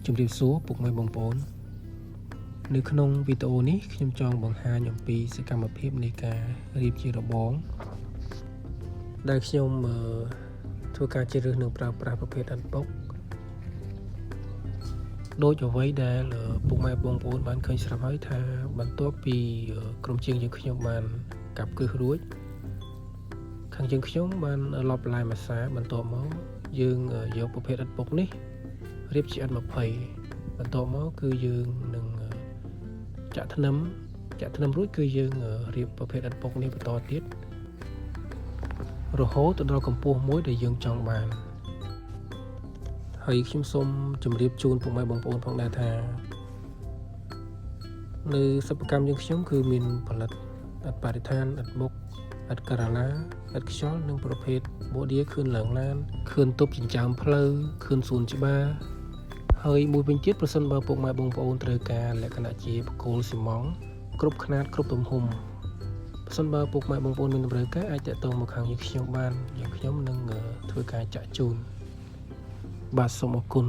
ជំរាបសួរពុកម៉ែបងប្អូននៅក្នុងវីដេអូនេះខ្ញុំចង់បង្ហាញអំពីសកម្មភាពនៃការរៀបជារបងដែលខ្ញុំធ្វើការជ្រើសរើសនឹងប្រើប្រាស់ប្រភេទឥដ្ឋបុកដូចអ្វីដែលពុកម៉ែបងប្អូនបានឃើញស្រាប់ហើយថាបន្ទាប់ពីក្រុមជាងយើងខ្ញុំបានកាប់គ្រឹះរួចខាងយើងខ្ញុំបានលបឡាយម្សាបន្ទាប់មកយើងយកប្រភេទឥដ្ឋបុកនេះរៀបជាឥដ្ឋ20បន្ទាប់មកគឺយើងនឹងចាក់ថ្នាំរួចគឺយើងរៀបប្រភេទឥដ្ឋបុកនេះបន្តទៀតរហូតទៅដល់កម្ពស់មួយដែលយើងចង់បានហើយខ្ញុំសូមជម្រាបជូនពុកម៉ែបងប្អូនផងដែរថានៅសិប្បកម្មយើងខ្ញុំគឺមានផលិតឥដ្ឋបរិស្ថានឥដ្ឋបុកឥដ្ឋការ៉ាឡាឥដ្ឋខ្យល់និងប្រភេទបូឌាខឿនឡើងឡានខឿនទប់ចិញ្ចើមផ្លូវខឿនសួនច្បារហើយមួយវិញទៀតប្រសិនបើពុកម៉ែបងប្អូនត្រូវការលក្ខណៈជាបកគោលស៊ីម៉ង់គ្រប់ខ្នាតគ្រប់ទំហំប្រសិនបើពុកម៉ែបងប្អូនមានតម្រូវការអាចតាក់ទងមកខាងយើងខ្ញុំបានយើងខ្ញុំនឹងធ្វើការចាក់ជូនបាទសូមអរគុណ